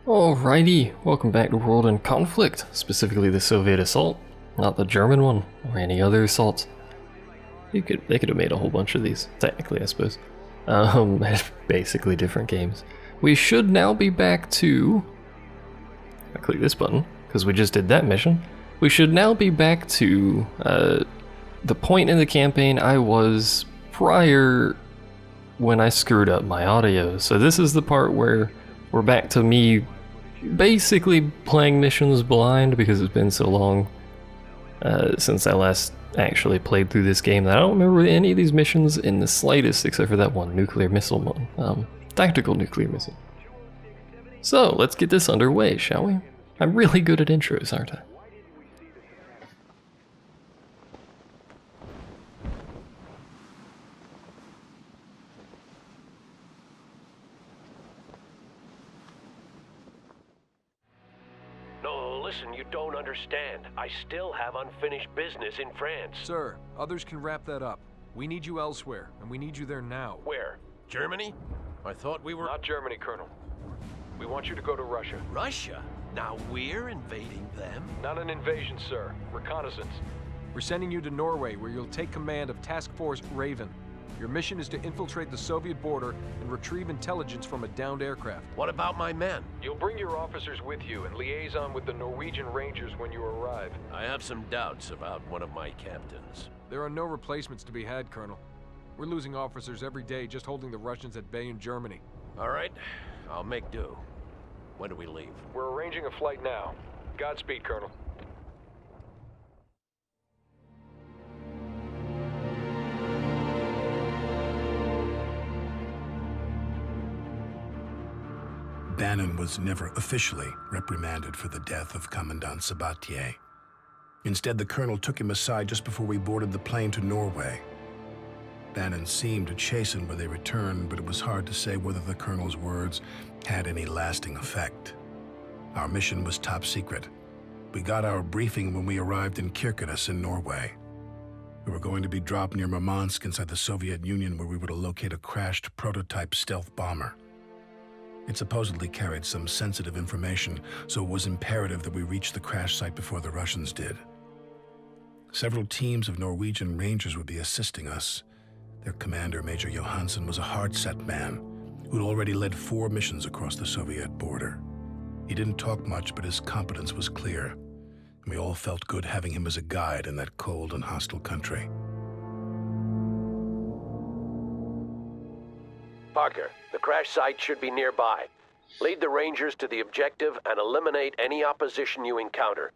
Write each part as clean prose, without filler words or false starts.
Alrighty, welcome back to World in Conflict, specifically the Soviet assault, not the German one, or any other assaults. They could have made a whole bunch of these, technically I suppose. Basically different games. We should now be back to... I click this button, because we just did that mission. We should now be back to the point in the campaign I was prior when I screwed up my audio. So this is the part where we're back to me basically playing missions blind because it's been so long since I last actually played through this game that I don't remember any of these missions in the slightest except for that one nuclear missile one. Tactical nuclear missile. So let's get this underway, shall we? I'm really good at intros, aren't I? Listen, you don't understand. I still have unfinished business in France. Sir, others can wrap that up. We need you elsewhere, and we need you there now. Where? Germany? I thought we were... Not Germany, Colonel. We want you to go to Russia. Russia? Now we're invading them? Not an invasion, sir. Reconnaissance. We're sending you to Norway, where you'll take command of Task Force Raven. Your mission is to infiltrate the Soviet border and retrieve intelligence from a downed aircraft. What about my men? You'll bring your officers with you and liaison with the Norwegian Rangers when you arrive. I have some doubts about one of my captains. There are no replacements to be had, Colonel. We're losing officers every day just holding the Russians at bay in Germany. All right, I'll make do. When do we leave? We're arranging a flight now. Godspeed, Colonel. Bannon was never officially reprimanded for the death of Commandant Sabatier. Instead, the colonel took him aside just before we boarded the plane to Norway. Bannon seemed to chasten when they returned, but it was hard to say whether the colonel's words had any lasting effect. Our mission was top secret. We got our briefing when we arrived in Kirkenes in Norway. We were going to be dropped near Murmansk inside the Soviet Union, where we were to locate a crashed prototype stealth bomber. It supposedly carried some sensitive information, so it was imperative that we reach the crash site before the Russians did. Several teams of Norwegian Rangers would be assisting us. Their commander, Major Johansson, was a hard-set man who'd already led 4 missions across the Soviet border. He didn't talk much, but his competence was clear, and we all felt good having him as a guide in that cold and hostile country. Parker, the crash site should be nearby. Lead the Rangers to the objective and eliminate any opposition you encounter.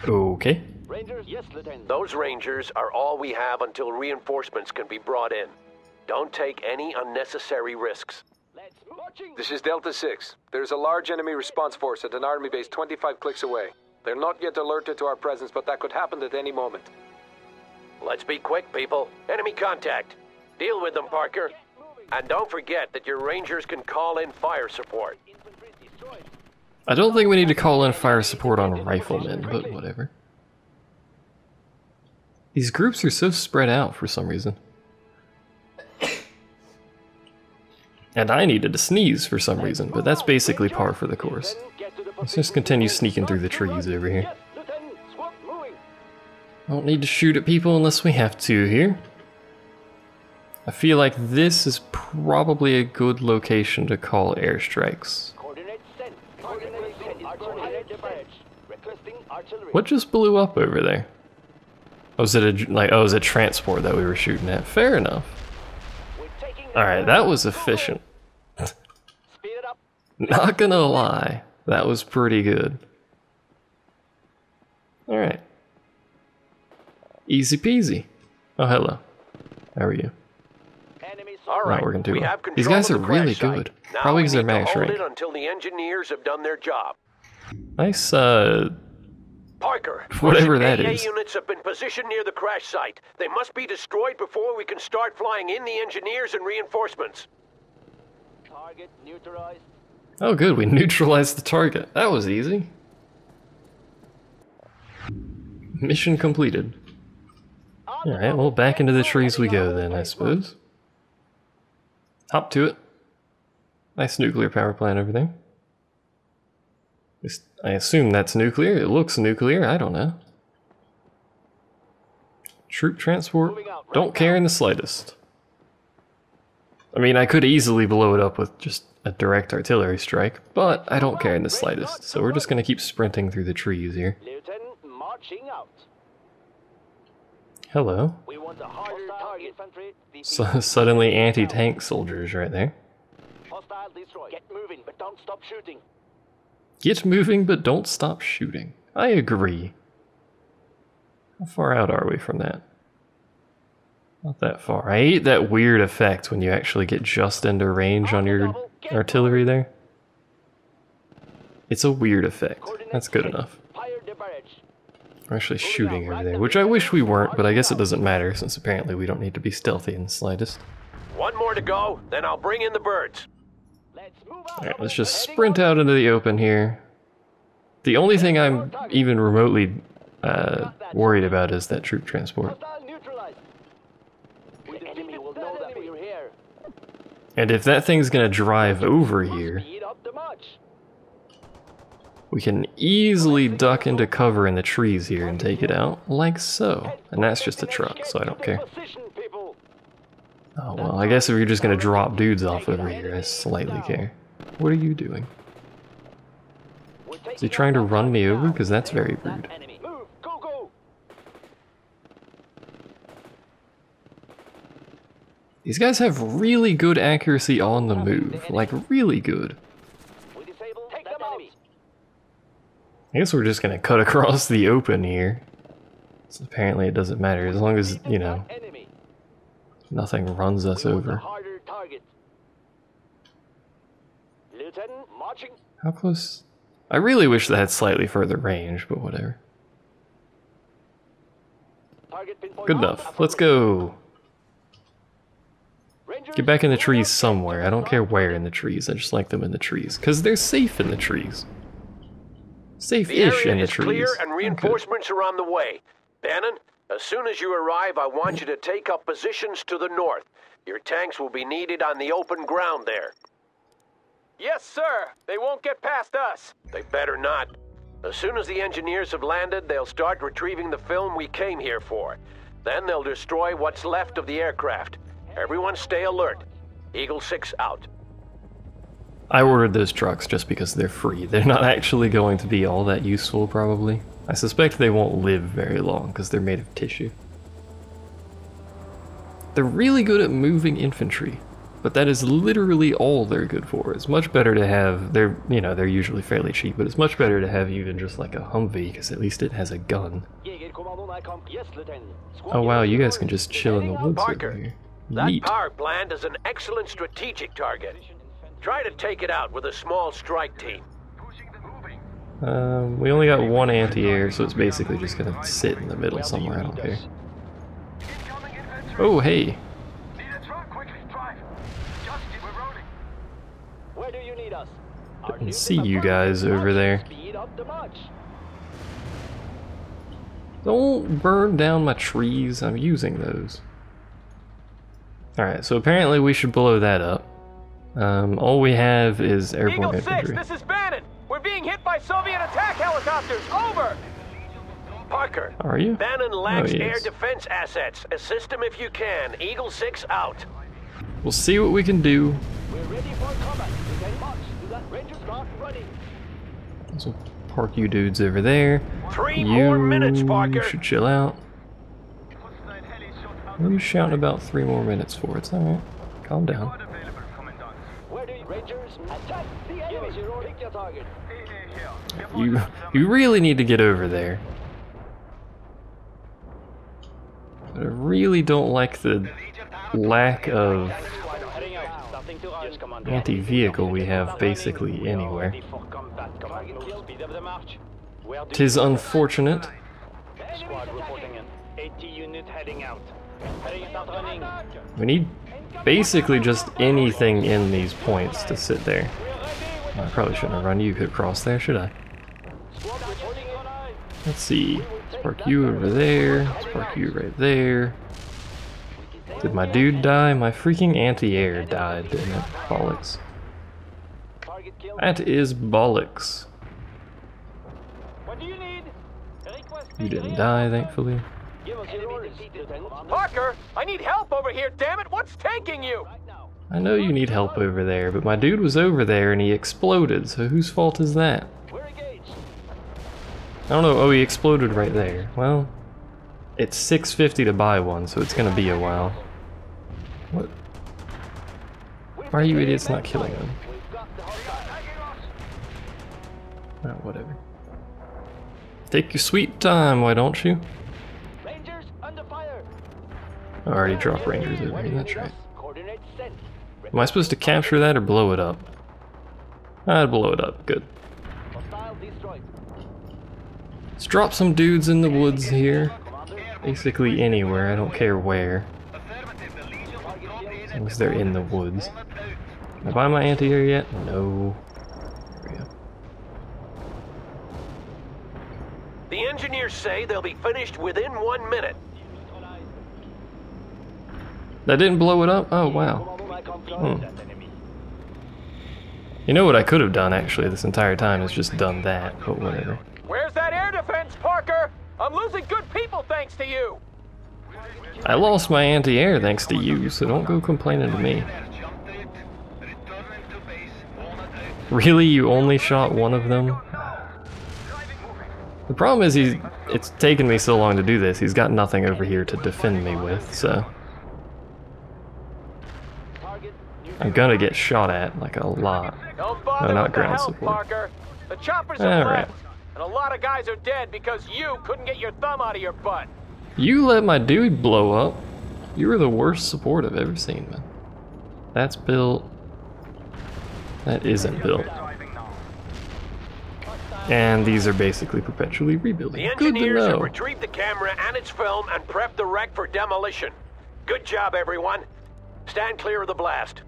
Okay. Rangers, yes, Lieutenant. Those Rangers are all we have until reinforcements can be brought in. Don't take any unnecessary risks. Let's marching. This is Delta 6. There's a large enemy response force at an army base 25 clicks away. They're not yet alerted to our presence, but that could happen at any moment. Let's be quick, people. Enemy contact. Deal with them, Parker. And don't forget that your Rangers can call in fire support. I don't think we need to call in fire support on riflemen, but whatever. These groups are so spread out for some reason. And I needed to sneeze for some reason, but that's basically par for the course. Let's just continue sneaking through the trees over here. Don't need to shoot at people unless we have to here. I feel like this is probably a good location to call airstrikes. What just blew up over there? Oh, is it transport that we were shooting at? Fair enough. Alright, that was efficient. Not gonna lie, that was pretty good. Alright. Easy peasy. Oh, hello. How are you? All right, not working too we well. have control These guys of are the really crash site. good. Now Probably because we they're need to max hold rank. it until the engineers have done their job. Nice, Parker, whatever Russian that AA is. units have been positioned near the crash site. They must be destroyed before we can start flying in the engineers and reinforcements. Target neutralized. Oh good, we neutralized the target. That was easy. Mission completed. Alright, well, back into the trees we go then, I suppose. Hop to it. Nice nuclear power plant over there. I assume that's nuclear. It looks nuclear. I don't know. Troop transport. Don't care in the slightest. I mean, I could easily blow it up with just a direct artillery strike, but I don't care in the slightest. So we're just going to keep sprinting through the trees here. Lieutenant, marching out. Hello. We want a harder target infantry. So, suddenly anti-tank soldiers right there. Hostile destroyed. Get moving, but don't stop shooting. Get moving, but don't stop shooting. I agree. How far out are we from that? Not that far. I hate that weird effect when you actually get just into range on your artillery there. It's a weird effect. That's good enough. Fire the barrage. We're actually shooting over there, which I wish we weren't, but I guess it doesn't matter since apparently we don't need to be stealthy in the slightest. One more to go, then I'll bring in the birds. Let's move out. Alright, let's just sprint out into the open here. The only thing I'm even remotely worried about is that troop transport. Hostile neutralized. The enemy will know that we're here. And if that thing's gonna drive over here, Speed up the march. we can easily duck into cover in the trees here and take it out, like so. And that's just a truck, so I don't care. Position, people. Oh well, I guess if you're just gonna drop dudes off over here, I slightly care. What are you doing? Is he trying to run me over? Because that's very rude. Enemy. Move. Go, go. These guys have really good accuracy on the move, like really good. We disable. Take them out. I guess we're just gonna cut across the open here. So apparently it doesn't matter, as long as, you know, Enemy. nothing runs us A over. harder target. Lieutenant, marching. How close? I really wish that had slightly further range, but whatever. Target pinpoint. Good enough. Let's go. Get back in the trees somewhere. I don't care where in the trees. I just like them in the trees. Because they're safe in the trees. The Safe-ish in area the is clear trees. and Okay. reinforcements are on the way. Bannon, as soon as you arrive, I want you to take up positions to the north. Your tanks will be needed on the open ground there. Yes, sir. They won't get past us. They better not. As soon as the engineers have landed, they'll start retrieving the film we came here for. Then they'll destroy what's left of the aircraft. Everyone stay alert. Eagle 6 out. I ordered those trucks just because they're free. They're not actually going to be all that useful, probably. I suspect they won't live very long because they're made of tissue. They're really good at moving infantry, but that is literally all they're good for. It's much better to have, they're usually fairly cheap, but it's much better to have even just like a Humvee, because at least it has a gun. Yes, Lieutenant. Oh wow, you guys can just chill in the woods Parker, over here. That Neat. power plant is an excellent strategic target. Try to take it out with a small strike team. We only got one anti-air, so it's basically just gonna sit in the middle somewhere, I don't care. Oh, hey! Where do you need us? Didn't see you guys over there. Speed up the march. Don't burn down my trees, I'm using those. Alright, so apparently we should blow that up. All we have is airborne infantry. This is Bannon. We're being hit by Soviet attack helicopters. Over. Parker, Are you? Bannon lacks Oh, air yes. defense assets. Assist him if you can. Eagle 6 out. We'll see what we can do. We're ready for combat. We can march to that Ranger start running. So park you dudes over there. 3 more minutes, You Parker. should chill out. What are you shouting about 3 more minutes for? It's alright. Calm down. Where do you Rangers attack the enemy? Pick your target. You really need to get over there. But I really don't like the lack of Heading out. Starting to run. Yes, Commander. anti-vehicle we have basically anywhere. Ready for combat, Commander. Speed of the march. Where do Tis unfortunate. Squad reporting in. 80 unit heading out. Heading start running. We need basically just anything in these points to sit there. I probably shouldn't have run you across there, should I? Squad reporting in. Let's see. Let's park you over there. Let's park you right there. Did my dude die? My freaking anti-air died, didn't it? Bollocks. That is bollocks. What do you need? You didn't die, thankfully. Give us your orders, Lieutenant. Parker, I need help over here, damn it! What's taking you? I know you need help over there, but my dude was over there and he exploded, so whose fault is that? We're engaged. I don't know. Oh, he exploded right there. Well, it's $6.50 to buy one, so it's gonna be a while. What? Why are you idiots not killing them? We've got the hostile. Oh, whatever. Take your sweet time, why don't you? Rangers under fire. I already dropped Rangers over here, that's right. Coordinates sent. Am I supposed to capture that or blow it up? I'd blow it up, good. Hostile destroyed. Let's drop some dudes in the woods here. Basically anywhere, I don't care where. As long as they're in the woods. Can I buy my anti-air yet? No. There we go. The engineers say they'll be finished within 1 minute. That didn't blow it up? Oh, wow. You know what I could have done, actually, this entire time is just done that, but whatever. Where's that air defense, Parker? I'm losing good people thanks to you. I lost my anti-air thanks to you, so don't go complaining to me. Really? You only shot one of them? The problem is it's taken me so long to do this, he's got nothing over here to defend me with, so... I'm gonna get shot at, like, a lot. Don't bother No, not with the ground help, support. Parker. The choppers are Alright. left, and a lot of guys are dead because you couldn't get your thumb out of your butt. You let my dude blow up. You were the worst support I've ever seen, man. That's built. That isn't built. And these are basically perpetually rebuilding. The Good to engineers have know. retrieved the camera and its film and prepped the wreck for demolition. Good job, everyone. Stand clear of the blast.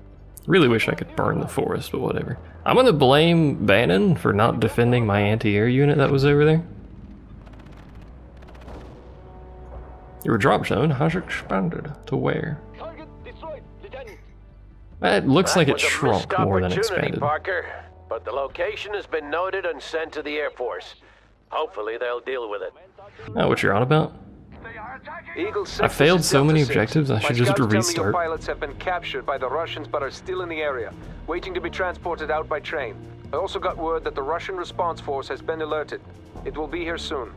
Really wish I could burn the forest, but whatever. I'm gonna blame Bannon for not defending my anti-air unit that was over there. Your drop zone has expanded to where? Target destroyed, Lieutenant. It looks like it was a shrunk missed more than opportunity, expanded. Parker, but the location has been noted and sent to the Air Force. Hopefully they'll deal with it. Oh, what you're on about? Eagle 6, I failed this is so many Delta 6. objectives, I My should just scouts tell me your restart. pilots have been captured by the Russians but are still in the area, waiting to be transported out by train. I also got word that the Russian response force has been alerted. It will be here soon.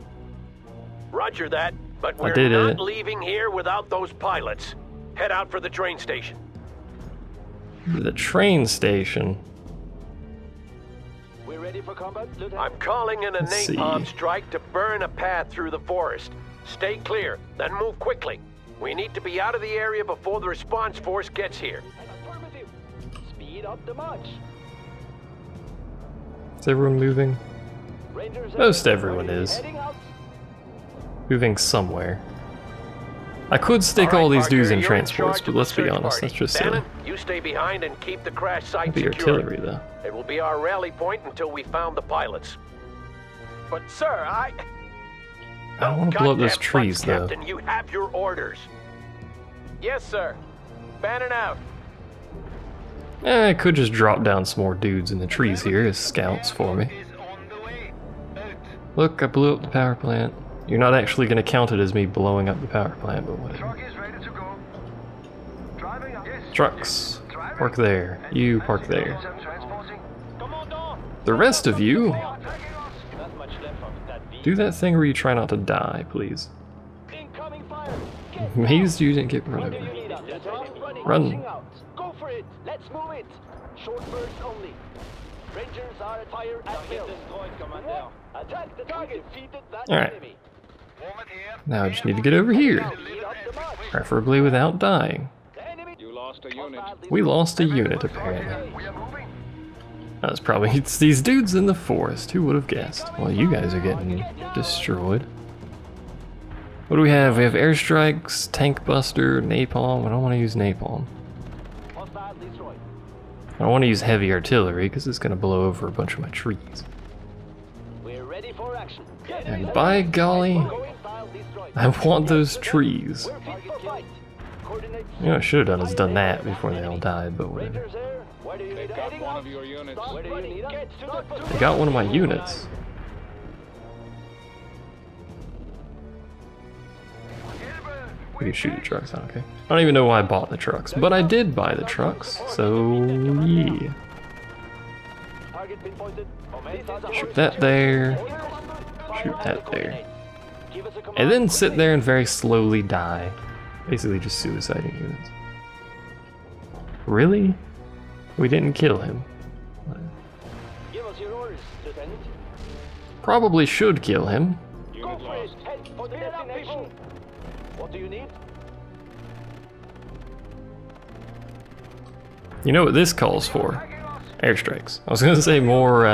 Roger that, but I we're did not it. leaving here without those pilots. Head out for the train station. The train station. We're ready for combat, Lieutenant. I'm calling in a Let's see. napalm strike to burn a path through the forest. Stay clear, then move quickly. We need to be out of the area before the response force gets here. Affirmative. Speed up the march. Is everyone moving? Rangers Most are everyone is. heading out. Moving somewhere. I could stick all right, these Parker, dudes in you're transports, charge but of the let's be search honest, party. that's just silly. Bannon, you stay behind and keep the crash site The secure. artillery, though. It will be our rally point until we found the pilots. But sir, I I want to blow up those Goddamn trees, butts, though. Captain, you have your orders. Yes, sir. Bannon out. I could just drop down some more dudes in the trees here as scouts for me. Look, I blew up the power plant. You're not actually going to count it as me blowing up the power plant, but whatever. Trucks, park there. You park there. The rest of you, Not much left of that V. do that thing where you try not to die, please. Incoming fire. Get Amazed you didn't get run What do over. you need us? Running. Run. Pushing out. Go for it. Let's move it. Short bursts only. Rangers are at fire at will. Destroyed, Commander. Attack the target. Defeated that Alright. enemy. Now I just need to get over here, Speed up the march. preferably without dying. The enemy. You lost a unit. We lost a unit, apparently. That's probably it's these dudes in the forest. Who would have guessed? Well, you guys are getting destroyed. What do we have? We have airstrikes, tank buster, napalm. I don't want to use napalm. Hostile destroyed. I don't want to use heavy artillery because it's going to blow over a bunch of my trees. We're ready for action. And by golly, I want those trees. You know what I should have done is done that before they all died, but whatever. They got one of my units. We can shoot the trucks, okay. I don't even know why I bought the trucks, but I did buy the trucks, so yeah. Shoot that there. Shoot that there. And then sit there and very slowly die. Basically just suiciding units. Really? We didn't kill him. Give us your orders, Lieutenant. Probably should kill him. Go for it. Head for the destination. What do you need? You know what this calls for? Airstrikes. I was gonna say more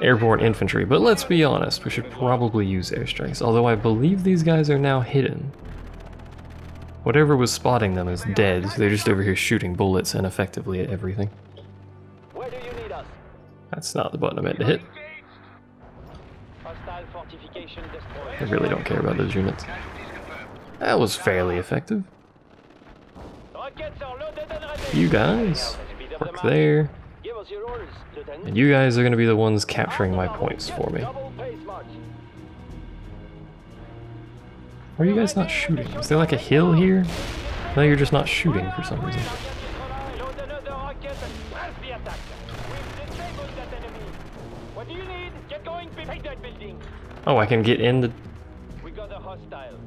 airborne infantry, but let's be honest, we should probably use airstrikes, although I believe these guys are now hidden. Whatever was spotting them is dead, so they're just over here shooting bullets ineffectively at everything. Where do you need us? That's not the button I meant to hit. Hostile fortification destroyed. I really don't care about those units. That was fairly effective. Rockets are loaded and ready. You guys, work there. Give us your orders, Lieutenant. And you guys are gonna be the ones capturing my points for me. Double pace march. Why are you guys not shooting? Is there like a hill here? No, you're just not shooting for some reason. Load another rocket and press the attack. We've disabled that enemy. What do you need? Get going, people. Take that building. Oh, I can get in the We got a hostile.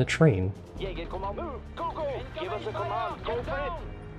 train. Jäger command. Move. Go, go. Give us a command. Go for it.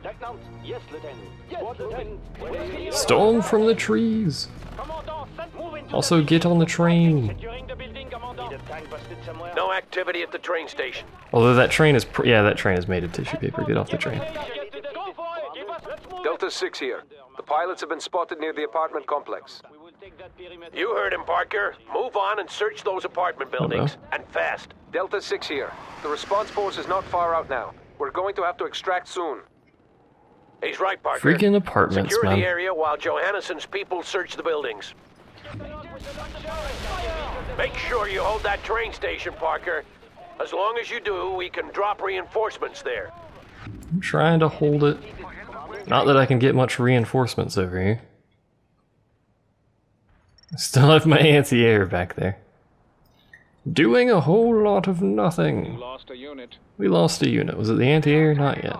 Lieutenant. Yes, Lieutenant. Yes, Lieutenant. Storm from the trees. Commandant, send move into Also get on the train. securing the building, Commandant. Need a tank busted somewhere. No activity at the train station. Although that train is, yeah, that train is made of tissue paper. Get off the train. Go for it. Give us. Let's move. Delta 6 here. The pilots have been spotted near the apartment complex. We will take that perimeter. You heard him, Parker. Move on and search those apartment buildings, and fast. Delta 6 here. The response force is not far out now. We're going to have to extract soon. He's right, Parker. Freaking apartments, Secure man. the area while Johannessen's people search the buildings. Make sure you hold that train station, Parker. As long as you do, we can drop reinforcements there. I'm trying to hold it. Not that I can get much reinforcements over here. I still have my anti-air back there. Doing a whole lot of nothing. Lost a unit. We lost a unit. Was it the anti-air? Not yet.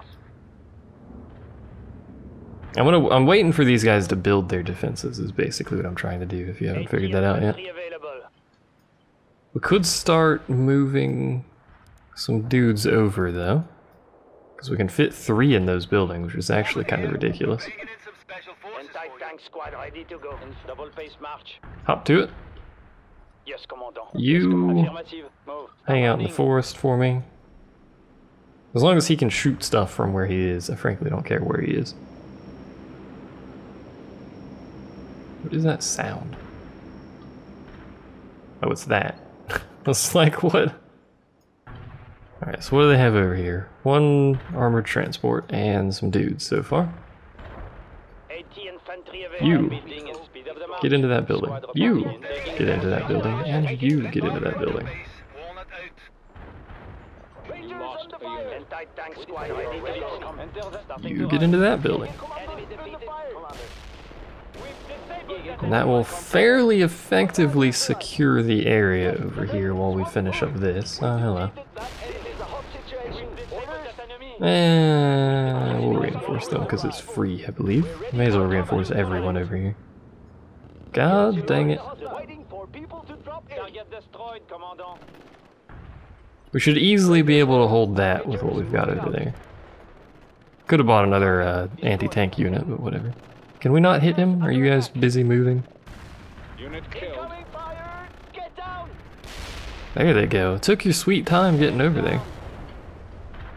I'm waiting for these guys to build their defenses is basically what I'm trying to do, if you haven't figured that out yet. We could start moving some dudes over though, because we can fit 3 in those buildings, which is actually kind of ridiculous. Anti-tank squad ready to go. Double pace march. Hop to it. Yes, Commandant. You Affirmative. Move. hang out in the forest for me. As long as he can shoot stuff from where he is, I frankly don't care where he is. What is that sound? Oh, it's that. It's like, what? Alright, so what do they have over here? 1 armored transport and some dudes so far. 80 infantry You building and speed up the march. get into that building. You get into that building. And you get into that building. Rangers under fire. Anti-tank squad ready to go. Enter the You get into that building. enemy defeated. Commander. We've disabled that And that will fairly effectively secure the area over here while we finish up this. Oh, hello. This is a hot situation. Orders. We'll reinforce them because it's free, I believe. May as well reinforce everyone over here. God dang it. Waiting for people to drop in. Target destroyed, Commandant. We should easily be able to hold that with what we've got over there. Could have bought another anti-tank unit, but whatever. Can we not hit him? Are you guys busy moving? Unit killed. Incoming fire. Get down. There they go. Took your sweet time getting over there.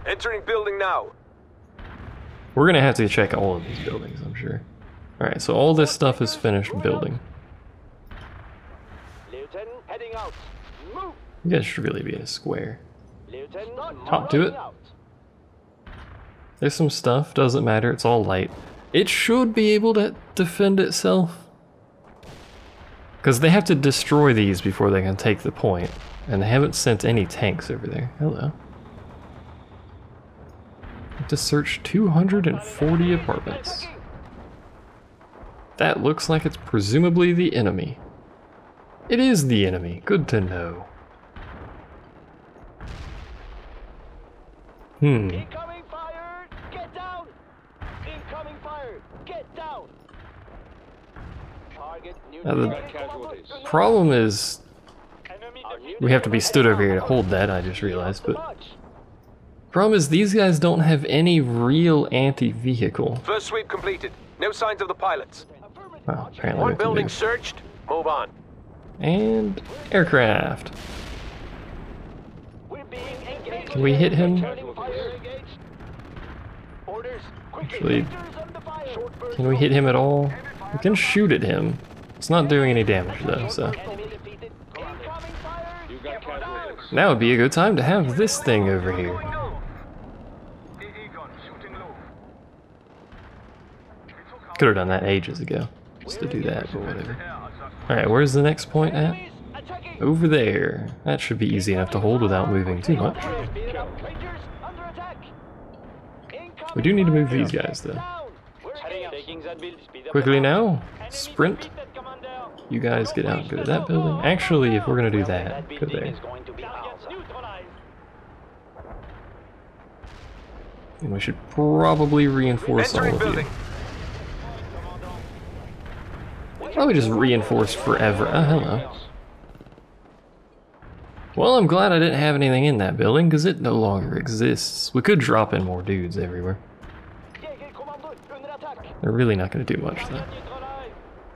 Entering building now. We're gonna have to check all of these buildings, I'm sure. Alright, so all this stuff is finished building. Lieutenant, heading out. Move. You guys should really be in a square. Lieutenant, Hop to it. out. There's some stuff, doesn't matter, it's all light. It should be able to defend itself. Because they have to destroy these before they can take the point. And they haven't sent any tanks over there. Hello. Have to search 240 apartments. That looks like it's presumably the enemy. It is the enemy. Good to know. Incoming fire! Get down! Incoming fire! Get down! Target Now the neutralized. problem is we have to be stood over here to hold that, I just realized, but problem is these guys don't have any real anti-vehicle. First sweep completed. No signs of the pilots. Well, apparently we One have to building move. searched. Move on. And aircraft. We're being engaged. Can we hit him? Returning fire. Orders. Quickly. Actually, Rangers under fire. Short burst can we hit him at all? We can shoot at him. It's not doing any damage though, so. enemy defeated. Incoming fire. You got casualties. Now would be a good time to have this thing over here. Could have done that ages ago, just to do that, but whatever. Alright, where's the next point at? Attacking. Over there. That should be easy enough to hold without moving too much. Rangers under attack. We do need to move these guys though. Quickly now, sprint. You guys get out and go to that building. Actually, if we're gonna do that, go there. And we should probably reinforce all Entering of you. building. Probably just reinforce forever. Oh, hello. Well, I'm glad I didn't have anything in that building, because it no longer exists. We could drop in more dudes everywhere. They're really not going to do much, though.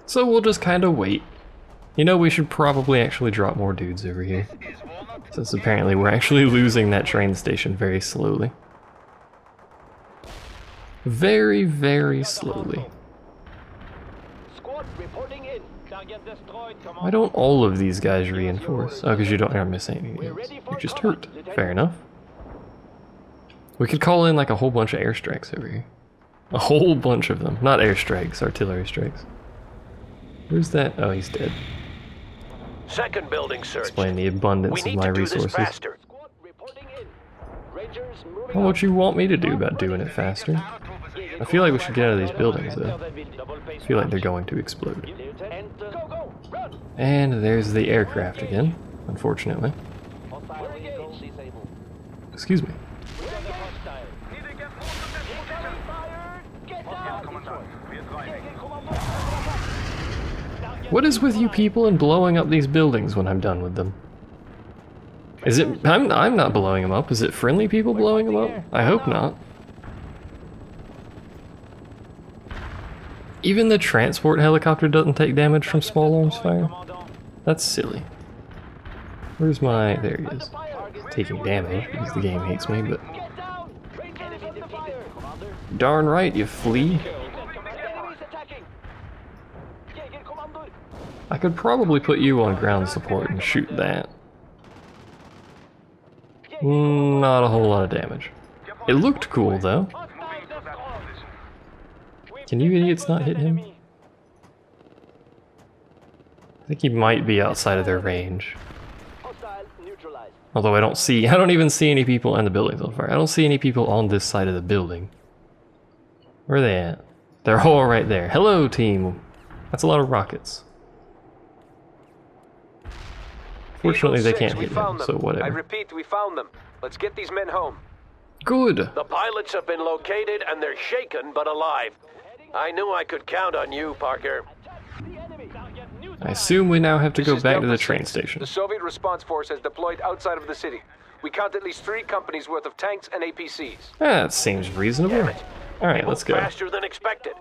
So we'll just kind of wait. You know, we should probably actually drop more dudes over here. Since apparently we're actually losing that train station very slowly. Very, very slowly. Squad reporting in. Target destroyed. Why don't all of these guys reinforce? Oh, because you don't miss any of these. You're just hurt. Fair enough. We could call in like a whole bunch of airstrikes over here. A whole bunch of them. Not airstrikes, artillery strikes. Where's that? Oh, he's dead. Second building searched. Explain the We abundance of need my to do this resources. faster. Squad reporting in. Rangers moving Well, what you want me to do about doing it faster? I feel like we should get out of these buildings, though. I feel like they're going to explode. Enter. Go, go. Run. And there's the aircraft again, unfortunately. Hostile vehicle disabled. Excuse me. We got a hostile. Incoming fire. Get down. What is with you people and blowing up these buildings when I'm done with them? Is it... I'm not blowing them up. Is it friendly people blowing them up? I hope not. Even the transport helicopter doesn't take damage from small arms fire? That's silly. Where's my... There he is. Taking damage because the game hates me, but... Get down. Rangers under fire. Commander. Darn right, you flea. Enemies attacking. Jäger Kommando. I could probably put you on ground support and shoot that. Not a whole lot of damage. It looked cool, though. Hostile destroyed. Can you idiots not hit him? I think he might be outside of their range. Hostile neutralized. Although I don't even see any people in the buildings on fire. I don't see any people on this side of the building. Where are they at? They're all right there. Hello, team. That's a lot of rockets. Fortunately, they can't We hit found him, them. so I whatever. repeat, we found them. Let's get these men home. Good. The pilots have been located and they're shaken but alive. I knew I could count on you, Parker. The enemy. Target neutralized. I assume we now have to This go is back to Delta the train 6. station. The Soviet response force has deployed outside of the city. We count at least 3 companies worth of tanks and APCs. That seems reasonable. Damn it. Alright, They let's moved go. faster than expected.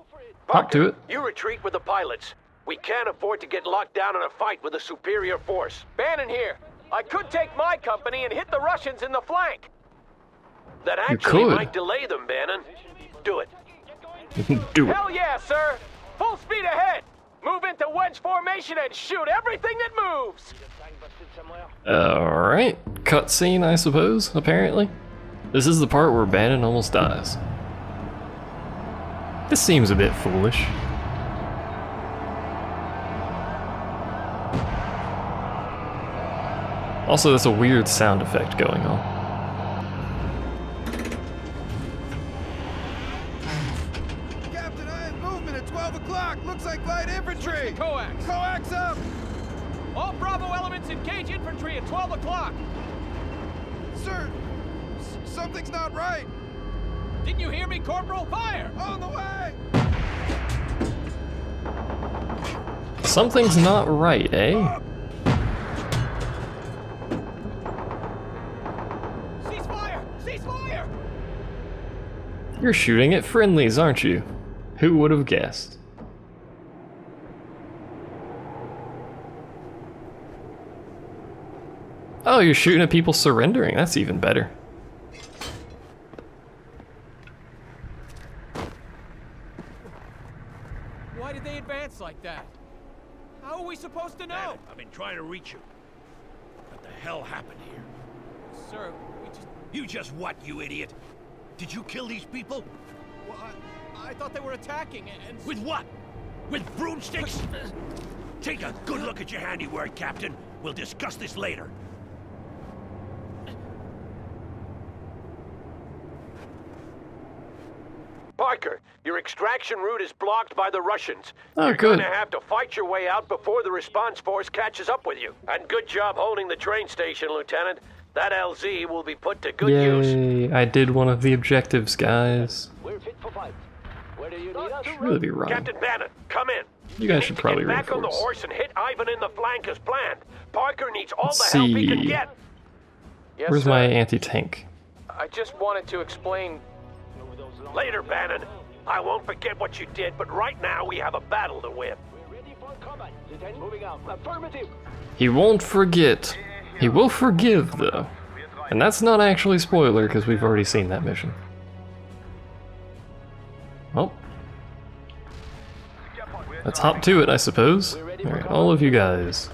Hop to it. You retreat with the pilots. We can't afford to get locked down in a fight with a superior force. Bannon here. I could take my company and hit the Russians in the flank. That You actually could. might delay them, Bannon. Do it. Do it. Hell yeah, sir. Full speed ahead. Move into wedge formation and shoot everything that moves. Alright. Cutscene, I suppose, apparently. This is the part where Bannon almost dies. This seems a bit foolish. Also, there's a weird sound effect going on. Captain, I have movement at 12 o'clock. Looks like light infantry. Coax. Coax up. All Bravo elements engage infantry at 12 o'clock. Sir, something's not right. Didn't you hear me, Corporal? Fire! On the way. Something's not right, eh? Ceasefire! Ceasefire! You're shooting at friendlies, aren't you? Who would have guessed? Oh, you're shooting at people surrendering. That's even better. Why did they advance like that? How are we supposed to know? I've been trying to reach you. What the hell happened here? Sir, we just... You just what, you idiot? Did you kill these people? Well, I thought they were attacking and... With what? With broomsticks? Take a good look at your handiwork, Captain. We'll discuss this later. Parker, your extraction route is blocked by the Russians. Oh, You're good. gonna have to fight your way out before the response force catches up with you. And good job holding the train station, Lieutenant. That LZ will be put to good use. Yay, I did one of the objectives, guys. We're fit for fight. Where do you need us? Should really be running. Captain Bannon, come in. You guys need should to probably get back on the reinforce. horse and hit Ivan in the flank as planned. Parker needs all Let's the help he can see. get. Yes, Where's sir. my anti-tank? I just wanted to explain. Later, Bannon. I won't forget what you did, but right now we have a battle to win. We're ready for combat. Lieutenant, moving out. Affirmative. He won't forget. He will forgive, though. And that's not actually spoiler, because we've already seen that mission. Well. Let's hop to it, I suppose. Alright, all of you guys,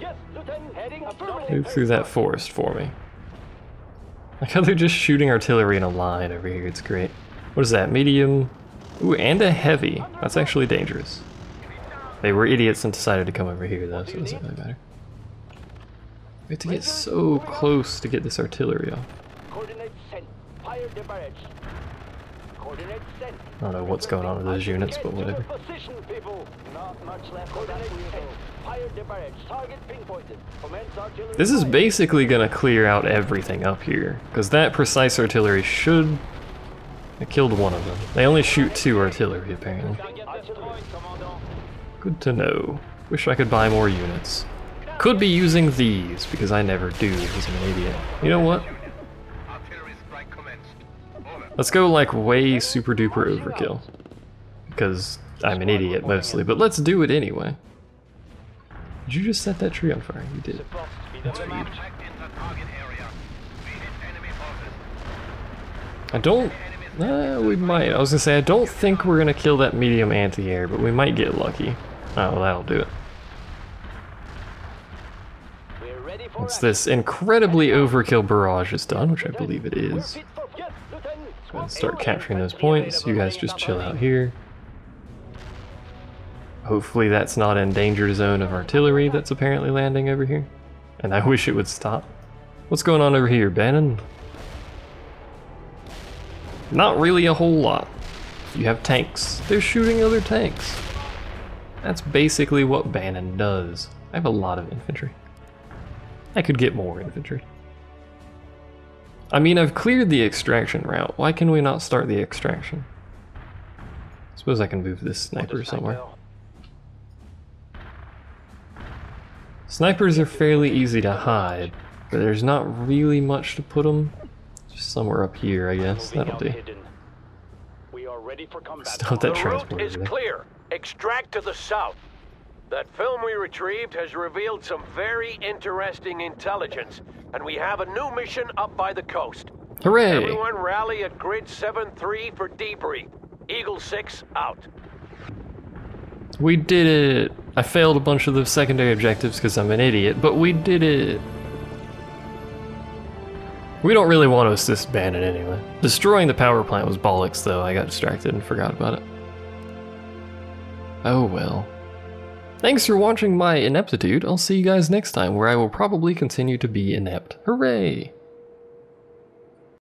Yes, Lieutenant. Heading affirmative. move through that forest for me. Like how they're just shooting artillery in a line over here, it's great. What is that, medium? Ooh, and a heavy. That's actually dangerous. They were idiots and decided to come over here, though, so it doesn't really matter. We have to get so close to get this artillery off. Coordinates sent. Fire the barrage. Coordinates sent. I don't know what's going on with those units, but whatever. Get to the position, people. Not much left. Coordinates sent. Fire the barrage. Target pinpointed. Commence artillery. This is fire. basically gonna clear out everything up here, because that precise artillery should... I killed one of them. They only shoot 2 artillery, apparently. Artillery. Commandant. Good to know. Wish I could buy more units. Could be using these, because I never do, because I'm an idiot. You know what? Let's go like way super duper overkill. Because I'm an idiot mostly, but let's do it anyway. Did you just set that tree on fire? You did. That's weird. I don't... we might. I was gonna say, I don't think we're gonna kill that medium anti-air, but we might get lucky. Oh, well, that'll do it. We're ready for Once action. this incredibly overkill barrage is done, which I believe it We're is, fit for... Yes, Lieutenant. let's start capturing those points. You guys just chill out here. Hopefully that's not in danger zone of artillery that's apparently landing over here. And I wish it would stop. What's going on over here, Bannon? Not really a whole lot. You have tanks. They're shooting other tanks. That's basically what Bannon does. I have a lot of infantry. I could get more infantry. I mean, I've cleared the extraction route. Why can we not start the extraction? Suppose I can move this sniper somewhere. Snipers are fairly easy to hide, but there's not really much to put them. Just somewhere up here, I guess. That'll do. We are ready for combat. Stop that The transport route is over there. clear. Extract to the south. That film we retrieved has revealed some very interesting intelligence, and we have a new mission up by the coast. Hooray! Everyone rally at grid 7-3 for debrief. Eagle 6 out. We did it! I failed a bunch of the secondary objectives because I'm an idiot, but we did it! We don't really want to assist Bannon anyway. Destroying the power plant was bollocks though, I got distracted and forgot about it. Oh well. Thanks for watching my ineptitude. I'll see you guys next time, where I will probably continue to be inept. Hooray!